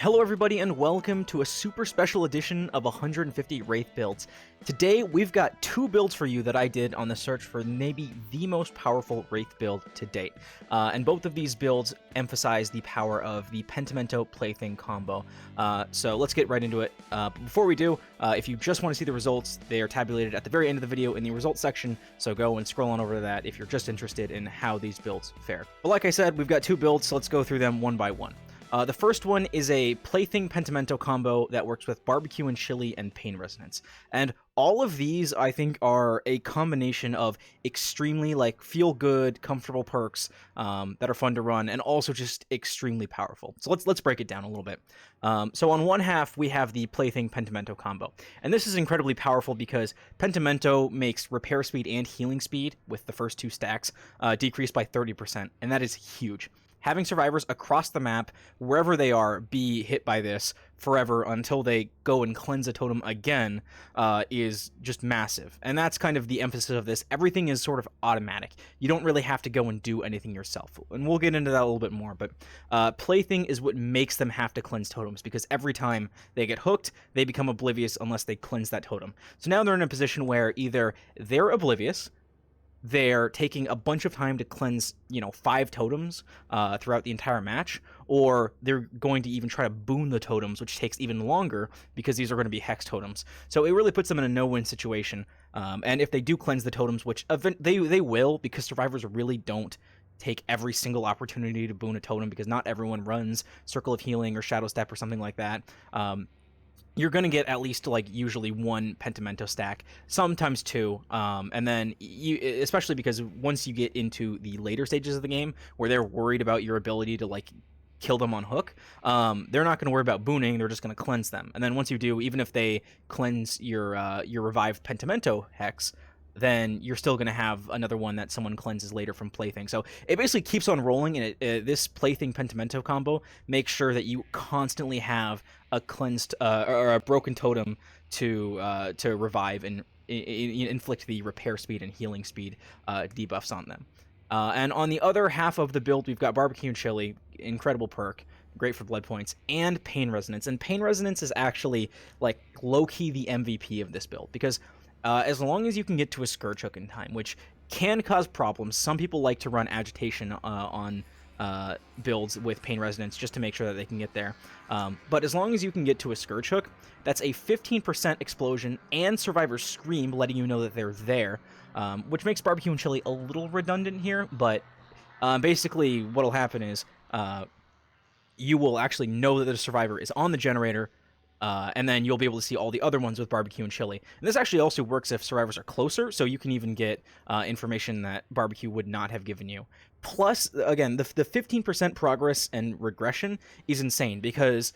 Hello everybody and welcome to a super special edition of 150 Wraith builds. Today we've got two builds for you that I did on the search for maybe the most powerful Wraith build to date. And both of these builds emphasize the power of the Pentimento Plaything combo. So let's get right into it. Before we do, if you just want to see the results, they are tabulated at the very end of the video in the results section, so go and scroll on over to that if you're just interested in how these builds fare. But like I said, we've got two builds, so let's go through them one by one. The first one is a Plaything Pentimento combo that works with Barbecue and Chili and Pain Resonance. And all of these, I think, are a combination of extremely, feel-good, comfortable perks that are fun to run, and also just extremely powerful. So let's break it down a little bit. So on one half, we have the Plaything Pentimento combo. And this is incredibly powerful because Pentimento makes repair speed and healing speed, with the first two stacks, decrease by 30%, and that is huge. Having survivors across the map, wherever they are, be hit by this forever until they go and cleanse a totem again is just massive. And that's kind of the emphasis of this. Everything is sort of automatic. You don't really have to go and do anything yourself. And we'll get into that a little bit more. But Plaything is what makes them have to cleanse totems, because every time they get hooked, they become oblivious unless they cleanse that totem. So now they're in a position where either they're oblivious, they're taking a bunch of time to cleanse, 5 totems throughout the entire match, or they're going to even try to boon the totems, which takes even longer because these are going to be hex totems. So it really puts them in a no-win situation. And if they do cleanse the totems, which they will, because survivors really don't take every single opportunity to boon a totem, because not everyone runs Circle of Healing or Shadow Step or something like that. You're going to get at least, usually one Pentimento stack, sometimes two, and then, especially because once you get into the later stages of the game, where they're worried about your ability to, kill them on hook, they're not going to worry about booning, they're just going to cleanse them. And then once you do, even if they cleanse your revived Pentimento hex, then you're still going to have another one that someone cleanses later from Plaything. So it basically keeps on rolling, and this Plaything Pentimento combo makes sure that you constantly have a cleansed or a broken totem to revive and inflict the repair speed and healing speed debuffs on them. And on the other half of the build, we've got Barbecue and Chili, incredible perk, great for blood points, and Pain Resonance. And Pain Resonance is actually low-key the MVP of this build, because as long as you can get to a Scourge Hook in time, which can cause problems. Some people like to run Agitation on builds with Pain Resonance just to make sure that they can get there. But as long as you can get to a Scourge Hook, that's a 15% explosion and Survivor's Scream, letting you know that they're there, which makes Barbecue and Chili a little redundant here, but basically what'll happen is you will actually know that the survivor is on the generator, and then you'll be able to see all the other ones with Barbecue and Chili. And this actually also works if survivors are closer, so you can even get information that Barbecue would not have given you. Plus, again, the 15% progress and regression is insane, because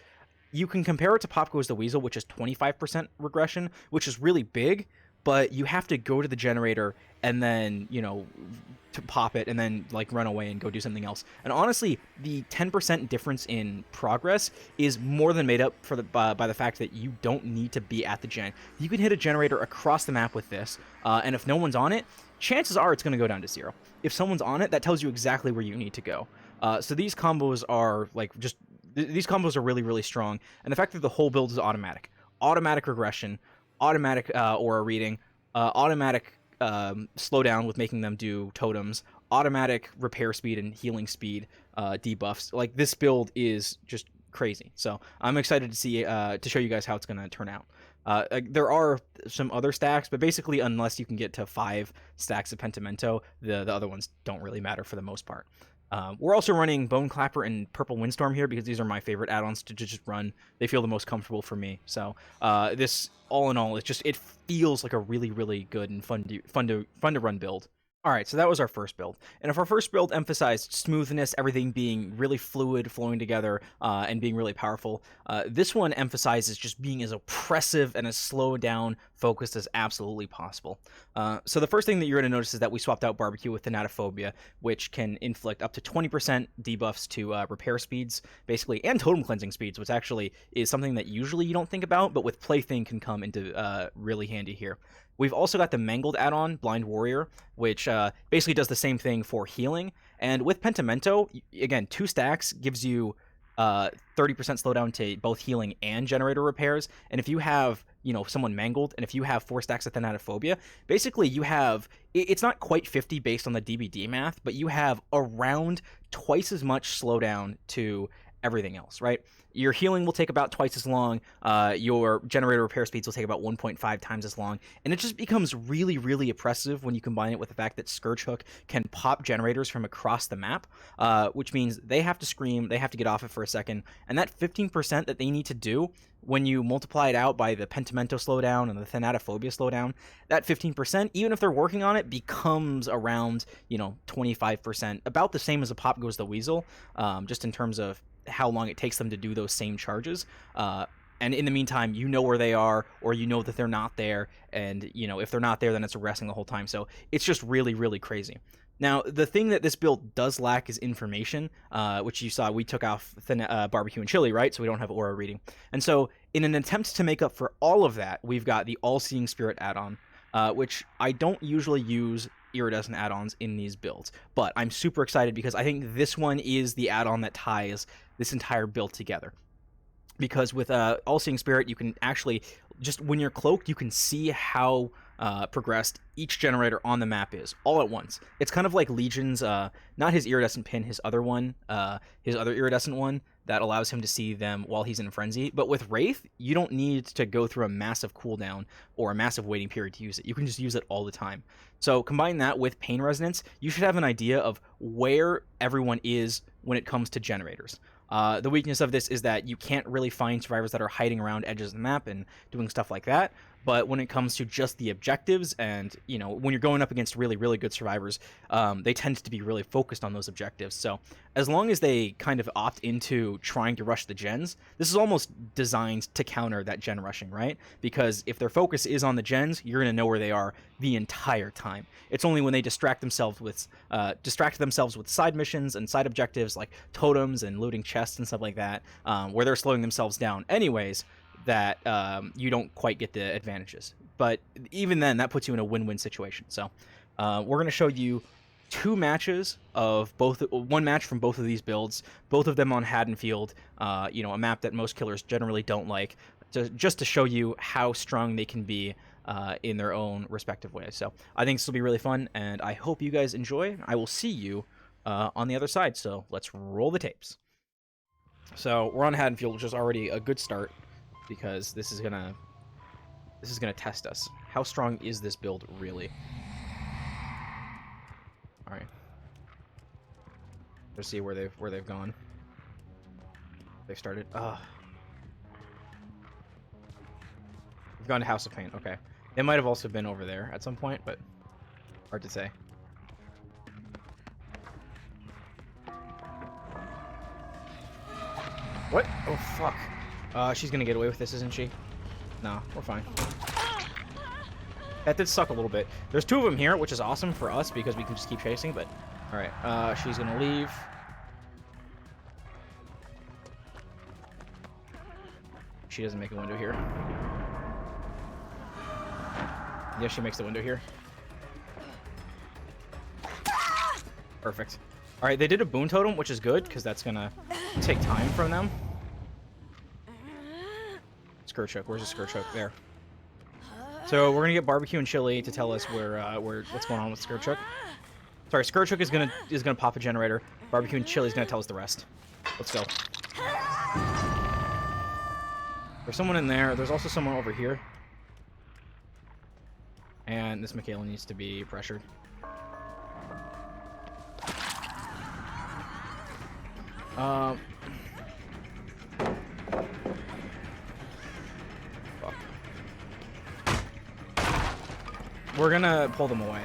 you can compare it to Pop Goes the Weasel, which is 25% regression, which is really big, but you have to go to the generator and then, to pop it and then run away and go do something else. And honestly, the 10% difference in progress is more than made up for by the fact that you don't need to be at the gen. You can hit a generator across the map with this, and if no one's on it, chances are it's going to go down to 0. If someone's on it, that tells you exactly where you need to go. So these combos are these combos are really, really strong. And the fact that the whole build is automatic regression, automatic aura reading, automatic slowdown with making them do totems, automatic repair speed and healing speed debuffs. This build is just crazy. So I'm excited to see to show you guys how it's going to turn out. There are some other stacks, but basically unless you can get to 5 stacks of Pentimento, the other ones don't really matter for the most part. We're also running Bone Clapper and Purple Windstorm here because these are my favorite add-ons to just run. They feel the most comfortable for me. So this, all in all, it feels like a really, really good and fun to run build. Alright, so that was our first build. And if our first build emphasized smoothness, everything being really fluid, flowing together, and being really powerful, this one emphasizes just being as oppressive and as slowed down, focused as absolutely possible. So the first thing that you're going to notice is that we swapped out Barbecue with Thanatophobia, which can inflict up to 20% debuffs to repair speeds, basically, and totem cleansing speeds, which actually is something that usually you don't think about, but with Plaything can come into really handy here. We've also got the Mangled add-on, Blind Warrior, which basically does the same thing for healing. And with Pentimento, again, 2 stacks gives you 30% slowdown to both healing and generator repairs. And if you have, you know, someone mangled, and if you have 4 stacks of Thanatophobia, basically you have, it's not quite 50 based on the DBD math, but you have around twice as much slowdown to everything else, right? Your healing will take about twice as long. Your generator repair speeds will take about 1.5 times as long. And it just becomes really, really oppressive when you combine it with the fact that Scourge Hook can pop generators from across the map, which means they have to scream, they have to get off it for a second. And that 15% that they need to do, when you multiply it out by the Pentimento slowdown and the Thanatophobia slowdown, that 15%, even if they're working on it, becomes around, you know, 25%, about the same as a Pop Goes the Weasel, just in terms of how long it takes them to do those same charges. And in the meantime, you know where they are, or you know that they're not there, and, you know, if they're not there, then it's regressing the whole time. So it's just really, really crazy. Now, the thing that this build does lack is information, which you saw we took off barbecue and chili, right? So we don't have aura reading. And so in an attempt to make up for all of that, we've got the All-Seeing Spirit add-on, which I don't usually use iridescent add-ons in these builds, but I'm super excited because I think this one is the add-on that ties this entire build together. Because with All-Seeing Spirit, you can actually, just when you're cloaked, you can see how progressed each generator on the map is all at once. It's kind of like Legion's, not his iridescent pin, his other one, his other iridescent one that allows him to see them while he's in frenzy. But with Wraith, you don't need to go through a massive cooldown or a massive waiting period to use it. You can just use it all the time. So combine that with Pain Resonance, you should have an idea of where everyone is when it comes to generators. The weakness of this is that you can't really find survivors that are hiding around edges of the map and doing stuff like that. But when it comes to just the objectives, and, you know, when you're going up against really, really good survivors, they tend to be really focused on those objectives. So as long as they kind of opt into trying to rush the gens, this is almost designed to counter that gen rushing, right? Because if their focus is on the gens, you're going to know where they are the entire time. It's only when they distract themselves with side missions and side objectives like totems and looting chests and stuff like that, where they're slowing themselves down anyways, that you don't quite get the advantages. But even then, that puts you in a win-win situation. So we're going to show you one match from both of these builds, both of them on Haddonfield, you know, a map that most killers generally don't like, just to show you how strong they can be in their own respective ways. So I think this will be really fun, and I hope you guys enjoy. I will see you on the other side, so let's roll the tapes. So we're on Haddonfield, which is already a good start, because this is gonna test us. How strong is this build really? All right. Let's see where they've gone. They started. We've gone to House of Pain. Okay. They might have also been over there at some point, but hard to say. What? Oh fuck. She's gonna get away with this, isn't she? No, we're fine. That did suck a little bit. There's 2 of them here, which is awesome for us because we can just keep chasing, but... Alright, she's gonna leave. She doesn't make a window here. Yeah, she makes the window here. Perfect. Alright, they did a boon totem, which is good, because that's gonna take time from them. Scourge Hook. Where's the Scourge Hook? There. So we're gonna get barbecue and chili to tell us what's going on with Scourge Hook. Sorry, Scourge Hook is gonna pop a generator. Barbecue and chili is gonna tell us the rest. Let's go. There's someone in there. There's also someone over here. And this Michaela needs to be pressured. Fuck. We're gonna pull them away.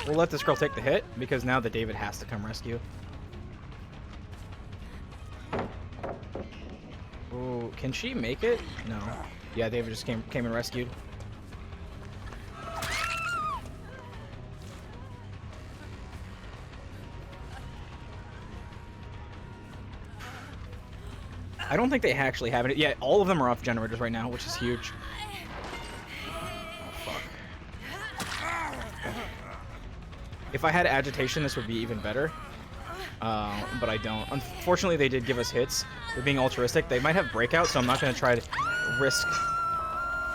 We'll let this girl take the hit, because now that David has to come rescue. Ooh, can she make it? No. Yeah, David just came and rescued. I don't think they actually have it. Yeah, all of them are off generators right now, which is huge. If I had agitation, this would be even better. But I don't. Unfortunately, they did give us hits. They're being altruistic. They might have breakout, so I'm not going to try to risk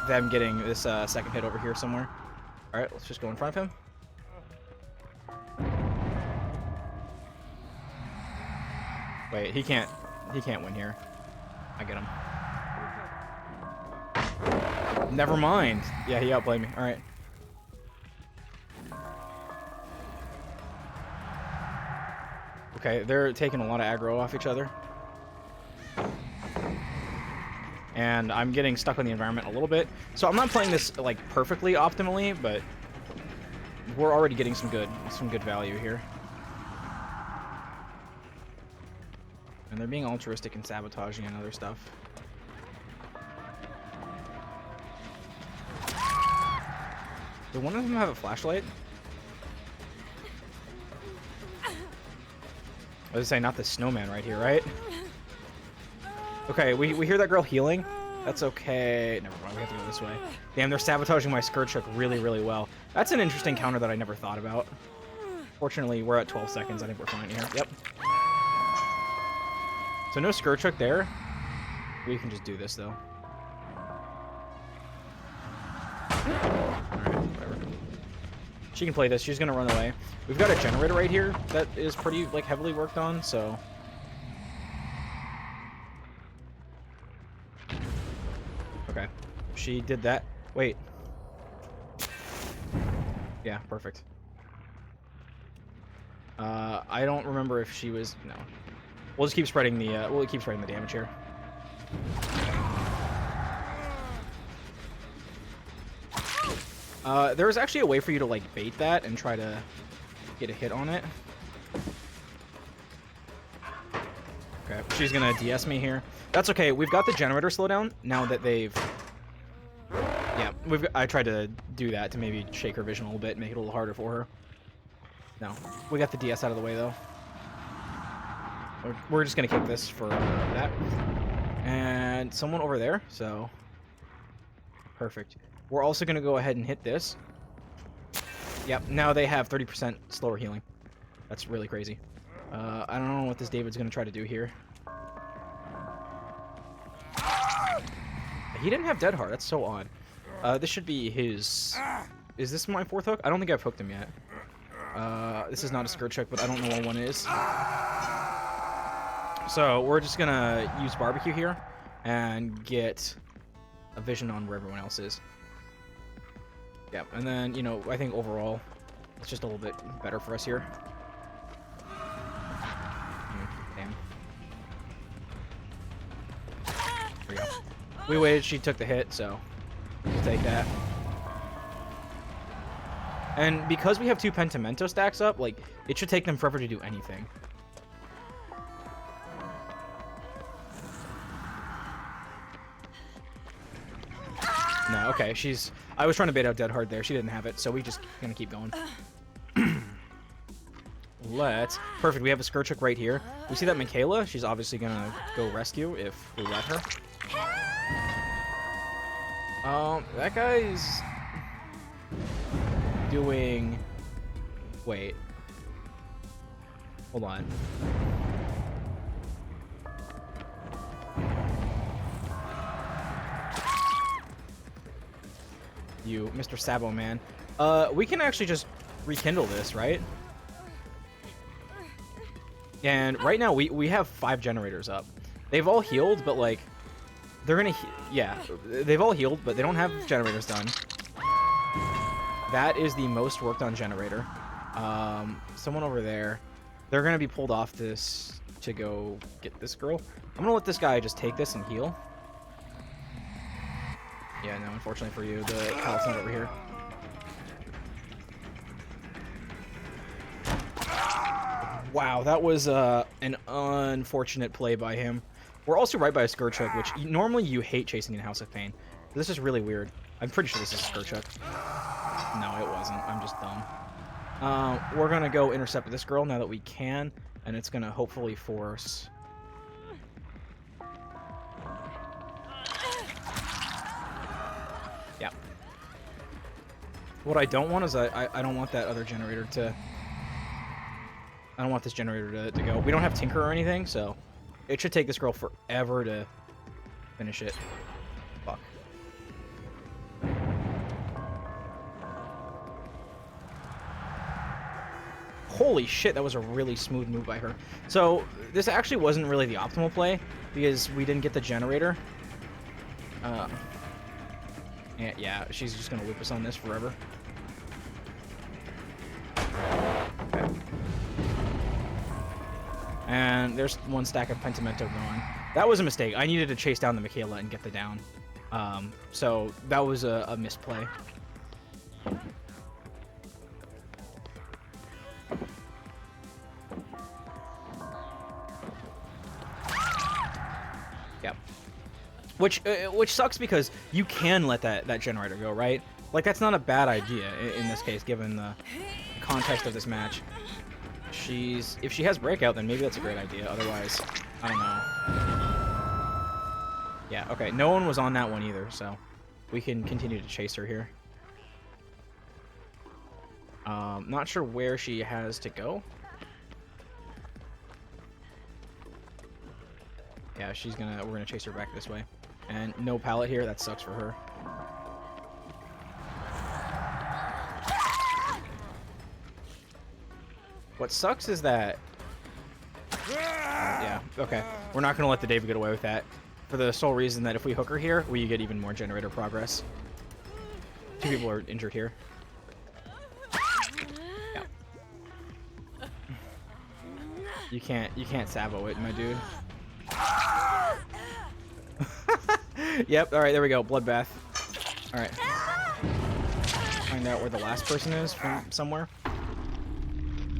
them getting this second hit over here somewhere. All right, let's just go in front of him. Wait, he can't win here. I get him. Never mind. Yeah, he outplayed me. All right. Okay, they're taking a lot of aggro off each other. And I'm getting stuck on the environment a little bit. So I'm not playing this like perfectly optimally, but we're already getting some good value here. And they're being altruistic and sabotaging and other stuff. Did one of them have a flashlight? I was saying, not the snowman right here, right? Okay, we hear that girl healing. That's okay. Never mind, we have to go this way. Damn, they're sabotaging my skirt trick really, really well. That's an interesting counter that I never thought about. Fortunately, we're at 12 seconds. I think we're fine here. Yep. So no skirt trick there. We can just do this, though. Alright, whatever. She can play this. She's going to run away. We've got a generator right here that is pretty, like, heavily worked on, so... Okay. She did that. Wait. Yeah, perfect. I don't remember if she was... No. We'll just keep spreading the, we'll keep spreading the damage here. There was actually a way for you to, like, bait that and try to get a hit on it. Okay, she's gonna DS me here. That's okay. We've got the generator slowdown now that they've... Yeah, I tried to do that to maybe shake her vision a little bit, make it a little harder for her. No, we got the DS out of the way, though. We're just gonna kick this for that. And someone over there, so... Perfect. We're also gonna go ahead and hit this. Yep, now they have 30% slower healing. That's really crazy. I don't know what this David's gonna try to do here. He didn't have Dead Heart, that's so odd. This should be his... Is this my fourth hook? I don't think I've hooked him yet. This is not a skirt check, but I don't know what one is. So we're just gonna use barbecue here and get a vision on where everyone else is. Yep, and then, you know, I think overall it's just a little bit better for us here. Damn. There we go. We waited, she took the hit, so we'll take that. And because we have 2 Pentimento stacks up, like, it should take them forever to do anything. No, okay, she's... I was trying to bait out Dead Hard there. She didn't have it, so we just gonna keep going. Let's... Perfect, we have a skirt trick right here. We see that Michaela, she's obviously gonna go rescue if we let her. That guy's... doing... Wait. Hold on. You, Mr. Sabo Man. We can actually just rekindle this, right? And right now we have 5 generators up. They've all healed, but like they're gonna yeah, they've all healed, but they don't have generators done. That is the most worked on generator. Someone over there. They're gonna be pulled off this to go get this girl. I'm gonna let this guy just take this and heal. Yeah, no, unfortunately for you, the pallet's not over here. Wow, that was an unfortunate play by him. We're also right by a skirt chuck, which normally you hate chasing in House of Pain. This is really weird. I'm pretty sure this is a skirt chuck. No, it wasn't. I'm just dumb. We're gonna go intercept this girl now that we can, and it's gonna hopefully force... Yeah. What I don't want is I don't want that other generator to I don't want this generator to go. We don't have Tinker or anything, so it should take this girl forever to finish it. Fuck. Holy shit, that was a really smooth move by her. So this actually wasn't really the optimal play because we didn't get the generator. Yeah, she's just gonna whip us on this forever. Okay. And there's one stack of Pentimento going. That was a mistake. I needed to chase down the Michaela and get the down. So that was a misplay. Yep. Which sucks because you can let that generator go, right? Like, that's not a bad idea in this case, given the context of this match. If she has breakout, then maybe that's a great idea. Otherwise, I don't know. Yeah, okay. No one was on that one either, so we can continue to chase her here. Not sure where she has to go. Yeah, we're gonna chase her back this way. And no pallet here, that sucks for her. What sucks is that... yeah, okay. We're not gonna let the David get away with that. For the sole reason that if we hook her here, we get even more generator progress. 2 people are injured here. Yeah. You can't Savo it, my dude. Yep, alright, there we go. Bloodbath. Alright. Find out where the last person is from somewhere.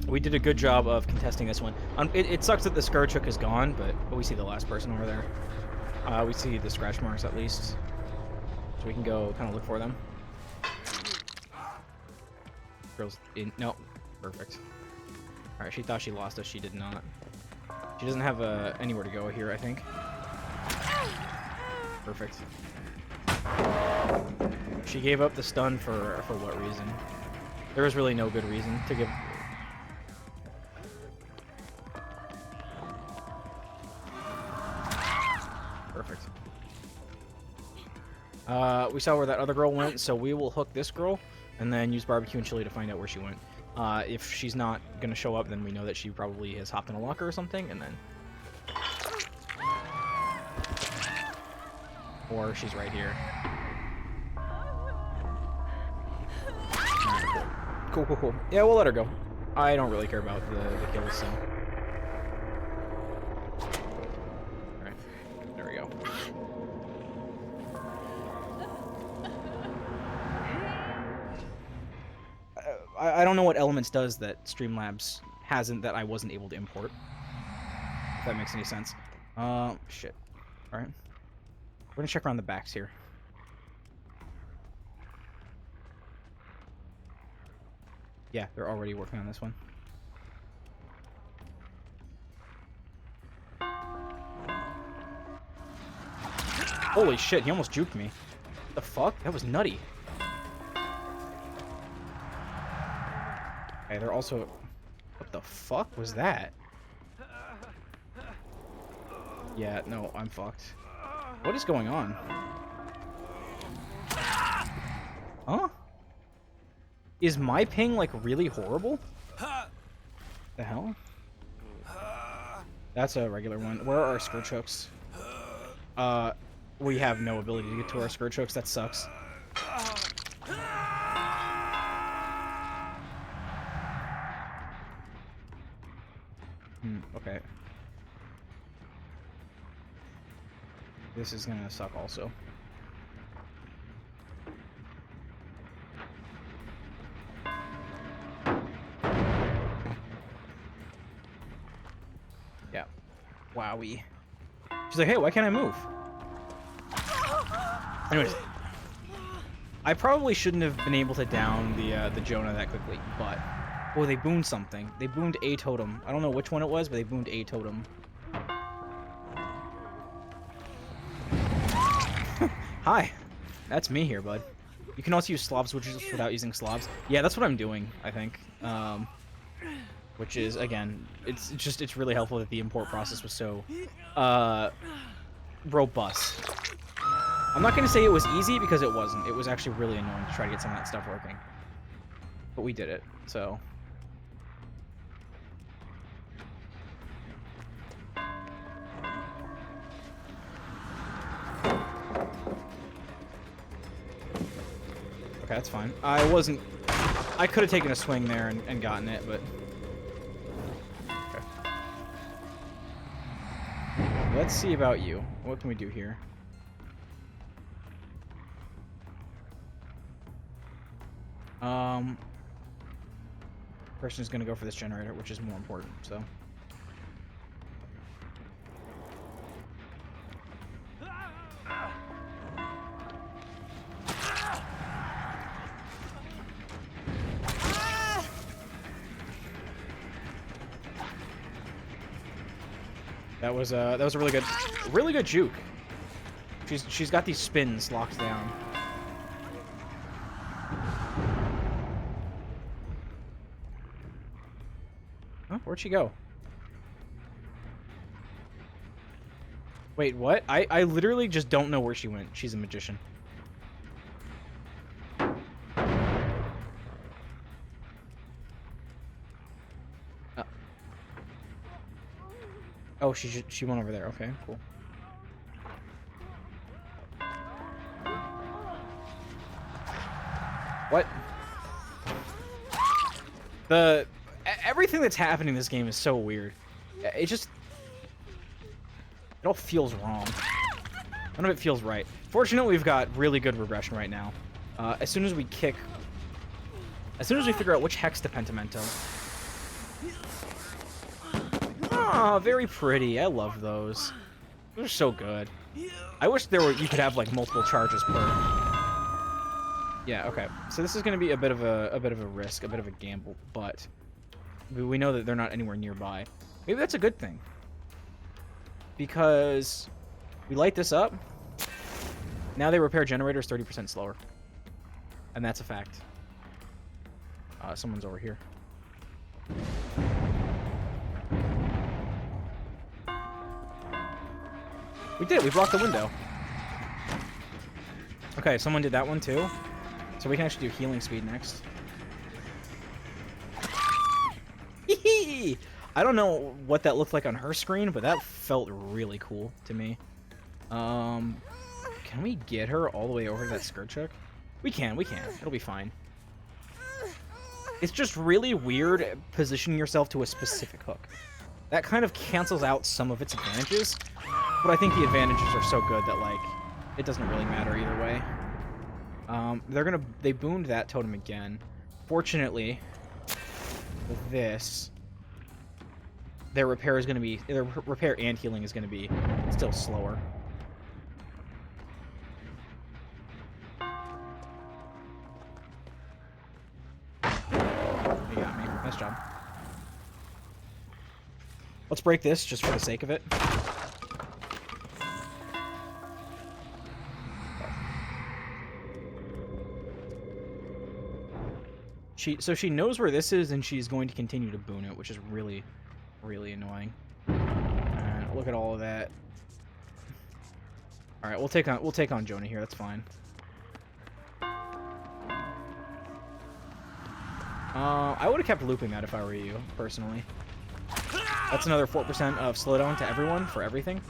We did a good job of contesting this one. It sucks that the Scourge Hook is gone, but we see the last person over there. We see the scratch marks at least. So we can go kind of look for them. Girl's in. No. Perfect. Alright, she thought she lost us. She did not. She doesn't have anywhere to go here, I think. Perfect. She gave up the stun for what reason? There was really no good reason to give... Perfect. We saw where that other girl went, so we will hook this girl and then use barbecue and chili to find out where she went. If she's not gonna show up, then we know that she probably has hopped in a locker or something, and then... Or she's right here. Cool. Yeah, we'll let her go. I don't really care about the kills, so... Alright, there we go. I don't know what Elements does that Streamlabs hasn't that I wasn't able to import. If that makes any sense. Shit. Alright. We're gonna check around the backs here. Yeah, they're already working on this one. Holy shit, he almost juked me. The fuck? That was nutty. Okay, they're also... What the fuck was that? Yeah, no, I'm fucked. What is going on? Huh? Is my ping, like, really horrible? The hell? That's a regular one. Where are our Scourge Hooks? We have no ability to get to our Scourge Hooks. That sucks. Okay. This is gonna suck also. Yeah. Wowie. She's like, hey, why can't I move? Anyways. I probably shouldn't have been able to down the Jonah that quickly, but... Oh, they boomed something. They boomed a totem. I don't know which one it was, but they boomed a totem. Hi. That's me here, bud. You can also use slob switches without using slobs. Yeah, that's what I'm doing, I think. which is, again, it's really helpful that the import process was so robust. I'm not going to say it was easy because it wasn't. It was actually really annoying to try to get some of that stuff working. But we did it, so... Okay, that's fine. I could have taken a swing there and gotten it, but... Okay. Let's see about you. What can we do here? Person is going to go for this generator, which is more important, so... That was a really good juke. She's got these spins locked down. Huh? Where'd she go? Wait, what? I literally just don't know where she went. She's a magician. Oh, she went over there. Okay, cool. What? Everything that's happening in this game is so weird. It all feels wrong. None of it feels right. Fortunately, we've got really good regression right now. As soon as we figure out which hex to Pentimento. Oh, very pretty. I love those. Those are so good. I wish you could have like multiple charges per. Yeah, okay. So this is going to be a bit of a risk, a bit of a gamble, but we know that they're not anywhere nearby. Maybe that's a good thing. Because we light this up. Now they repair generators 30% slower. And that's a fact. Someone's over here. We did. We blocked the window. Okay, someone did that one too. So we can actually do healing speed next. I don't know what that looked like on her screen, but that felt really cool to me. Can we get her all the way over to that skirt check? We can. It'll be fine. It's just really weird positioning yourself to a specific hook. That kind of cancels out some of its advantages, but I think the advantages are so good that, like, it doesn't really matter either way. They boomed that totem again. Fortunately, with this, their repair and healing is gonna be still slower. You got me. Nice job. Let's break this just for the sake of it. So she knows where this is, and she's going to continue to boon it, which is really, really annoying. Look at all of that. All right, we'll take on Jonah here. That's fine. I would have kept looping that if I were you, personally. That's another 4% of slowdown to everyone for everything.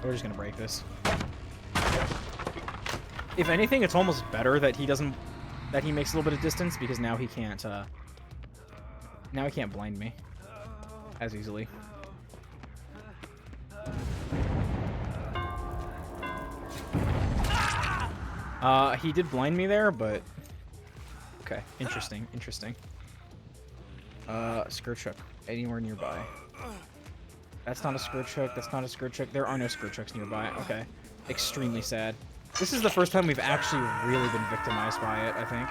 We're just gonna break this. If anything, it's almost better that he makes a little bit of distance, because now he can't blind me as easily. He did blind me there, but okay, interesting. Skirt chuck anywhere nearby. That's not a skirt chuck. That's not a skirt chuck. There are no skirt chucks nearby. Okay. Extremely sad. This is the first time we've actually really been victimized by it, I think.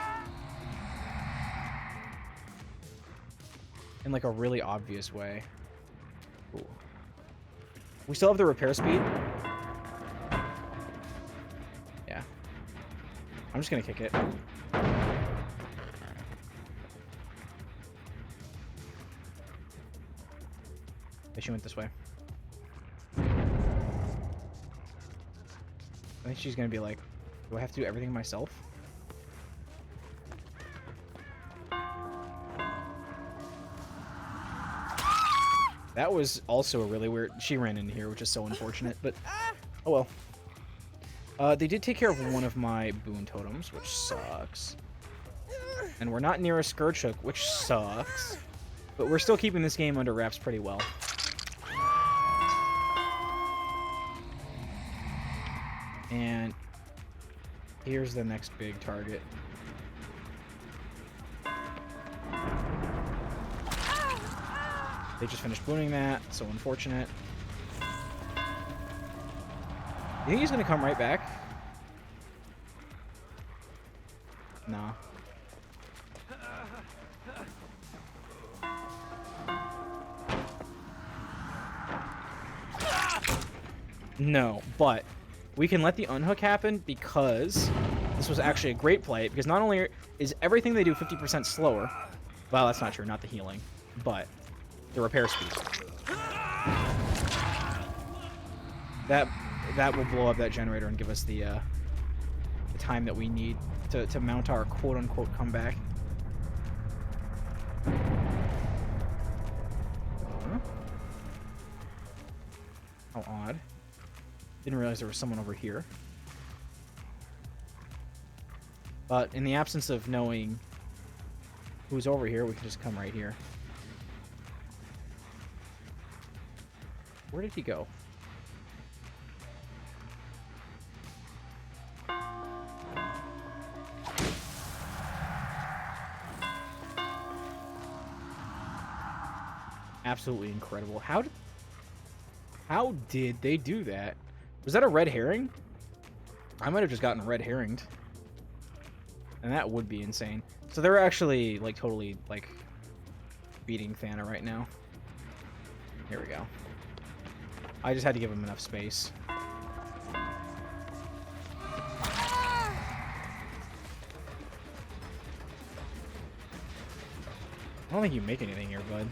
In like a really obvious way. Ooh. We still have the repair speed. I'm just gonna kick it. She went this way. I think she's gonna be like, do I have to do everything myself? That was also a really weird... She ran into here, which is so unfortunate, but... Oh well. They did take care of one of my boon totems, which sucks. And we're not near a Scourge Hook, which sucks. But we're still keeping this game under wraps pretty well. And here's the next big target. They just finished booning that, so unfortunate. You think he's gonna come right back? Nah. No, but we can let the unhook happen because this was actually a great play, because not only is everything they do 50% slower, well, that's not true, not the healing, but the repair speed. That will blow up that generator and give us the time that we need to mount our quote-unquote comeback. Huh? How odd. Didn't realize there was someone over here. But in the absence of knowing who's over here, we can just come right here. Where did he go? Absolutely incredible. How did they do that? Was that a red herring? I might have just gotten red herringed. And that would be insane. So they're actually, like, totally, like, beating Thana right now. Here we go. I just had to give him enough space. I don't think you make anything here, bud.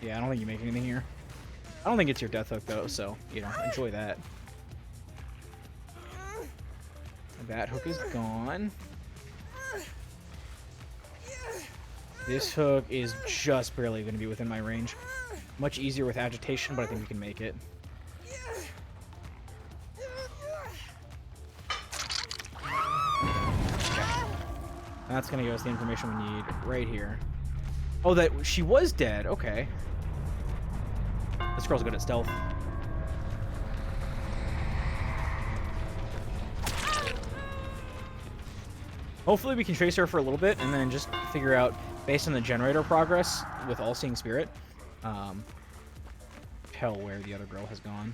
Yeah, I don't think you make anything here. I don't think it's your death hook, though, so, you know, enjoy that. That hook is gone. This hook is just barely going to be within my range. Much easier with agitation, but I think we can make it. Okay. That's going to give us the information we need right here. Oh, that she was dead. Okay. This girl's good at stealth. Hopefully we can trace her for a little bit and then just figure out, based on the generator progress with All-Seeing Spirit, tell where the other girl has gone.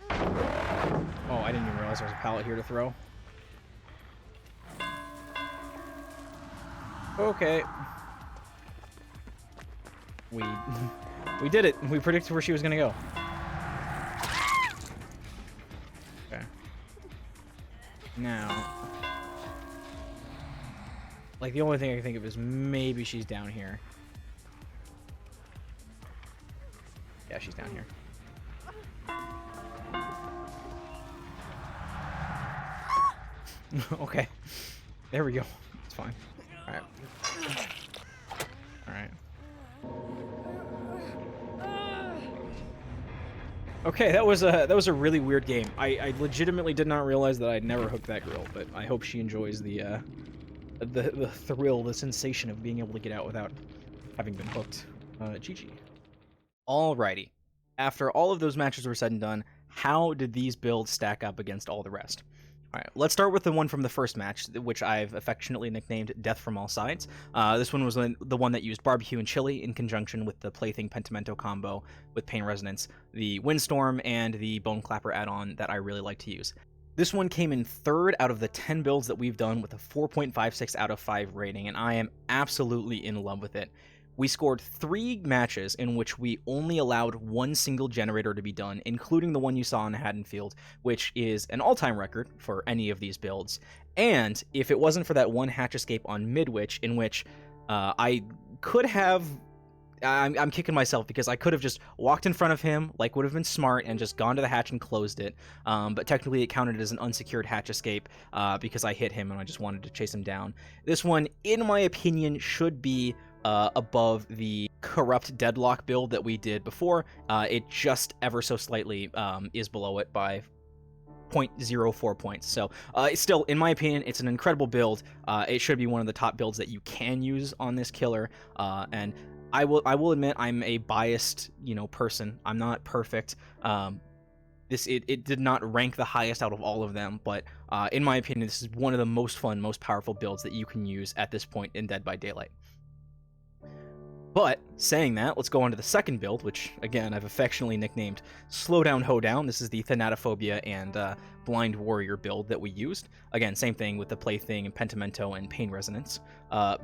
Oh, I didn't even realize there was a pallet here to throw. Okay. We did it. We predicted where she was gonna go. Okay. Now, like, the only thing I can think of is maybe she's down here. Yeah, she's down here. Okay. There we go. It's fine. Alright. Alright. Okay, that was a really weird game. I legitimately did not realize that I'd never hooked that girl, but I hope she enjoys the thrill, the sensation of being able to get out without having been hooked. GG. Alrighty. After all of those matches were said and done, how did these builds stack up against all the rest? Alright, let's start with the one from the first match, which I've affectionately nicknamed Death from All Sides. This one was the one that used Barbecue and Chili in conjunction with the Plaything Pentimento combo with Pain Resonance, the Windstorm, and the Bone Clapper add-on that I really like to use. This one came in third out of the 10 builds that we've done with a 4.56 out of 5 rating, and I am absolutely in love with it. we scored 3 matches in which we only allowed 1 single generator to be done, including the one you saw in Haddonfield, which is an all-time record for any of these builds. And if it wasn't for that one hatch escape on Midwich, in which I could have... I'm kicking myself because I could have just walked in front of him, like would have been smart, and just gone to the hatch and closed it. But technically it counted as an unsecured hatch escape because I hit him and I just wanted to chase him down. This one, in my opinion, should be above the corrupt deadlock build that we did before. It just ever so slightly is below it by 0.04 points. So still, in my opinion, it's an incredible build. It should be one of the top builds that you can use on this killer. And I will admit I'm a biased, person. I'm not perfect. It did not rank the highest out of all of them, but in my opinion, this is one of the most fun, most powerful builds that you can use at this point in Dead by Daylight. But saying that, let's go on to the second build, which again I've affectionately nicknamed Slowdown Hoedown. This is the Thanatophobia and Blind Warrior build that we used. Again, same thing with the Plaything and Pentimento and Pain Resonance.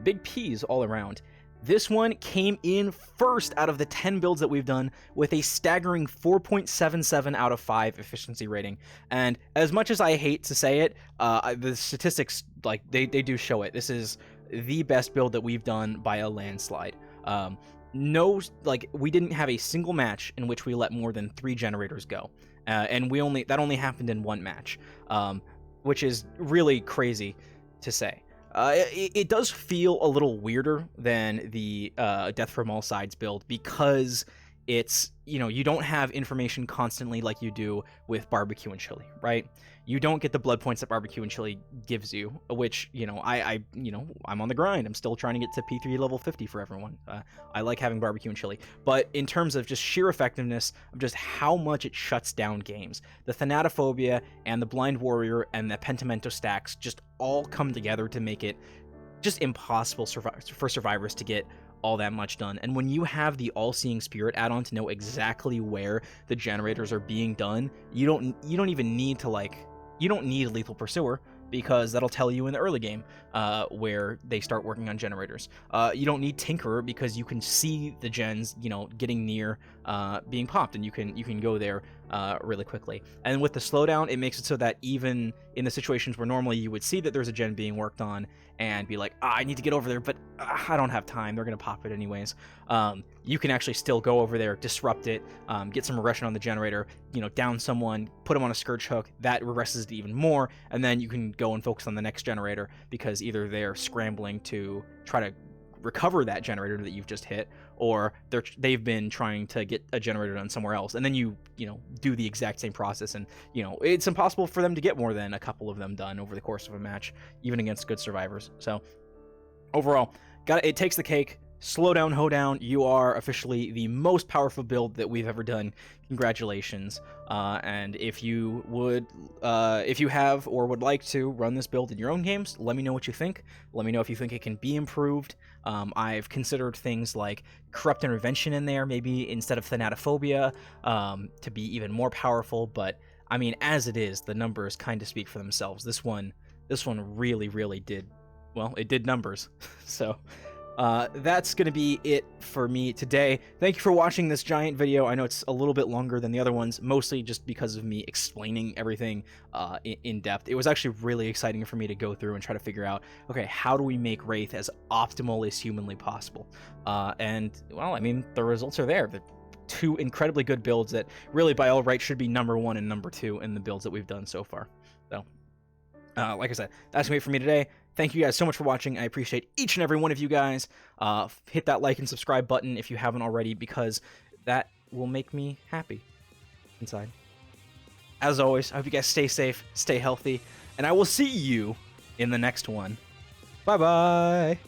Big P's all around. This one came in first out of the 10 builds that we've done with a staggering 4.77 out of 5 efficiency rating. And as much as I hate to say it, the statistics, they do show it. This is the best build that we've done by a landslide. We didn't have a single match in which we let more than 3 generators go. And that only happened in 1 match, which is really crazy to say. It does feel a little weirder than the Death from All Sides build because it's, you don't have information constantly like you do with Barbecue and Chili, right? You don't get the blood points that Barbecue and Chili gives you, which, I'm on the grind. I'm still trying to get to P3 level 50 for everyone. I like having Barbecue and Chili. But in terms of just sheer effectiveness of just how much it shuts down games, the Thanatophobia and the Blind Warrior and the Pentimento stacks just all come together to make it just impossible for survivors to get all that much done. And when you have the All-Seeing Spirit add-on to know exactly where the generators are being done, you don't even need to you don't need Lethal Pursuer, because that'll tell you in the early game where they start working on generators. You don't need Tinkerer because you can see the gens, getting near being popped, and you can go there really quickly. And with the slowdown, it makes it so that even in the situations where normally you would see that there's a gen being worked on and be like, I need to get over there, but I don't have time, they're gonna pop it anyways. You can actually still go over there, disrupt it, get some regression on the generator, down someone, put them on a scourge hook, that regresses it even more, and then you can go and focus on the next generator because either they're scrambling to try to recover that generator that you've just hit, or they've been trying to get a generator done somewhere else, and then you do the exact same process, and it's impossible for them to get more than a couple of them done over the course of a match, even against good survivors. So overall, it takes the cake. Slowdown Hoedown, you are officially the most powerful build that we've ever done. Congratulations. And if you have or would like to run this build in your own games, let me know what you think. Let me know if you think it can be improved. I've considered things like Corrupt Intervention in there, maybe instead of Thanatophobia, to be even more powerful. But I mean, as it is, the numbers kind of speak for themselves. This one really, really did, well, it did numbers. So that's going to be it for me today. Thank you for watching this giant video. I know it's a little bit longer than the other ones, mostly just because of me explaining everything in depth. It was actually really exciting for me to go through and try to figure out, okay, how do we make Wraith as optimal as humanly possible? And, well, I mean, the results are there. The 2 incredibly good builds that really, by all rights, should be number 1 and number 2 in the builds that we've done so far. So, like I said, that's going to be it for me today. Thank you guys so much for watching. I appreciate each and every one of you guys. Hit that like and subscribe button if you haven't already, because that will make me happy inside. As always, I hope you guys stay safe, stay healthy, and I will see you in the next one. Bye-bye!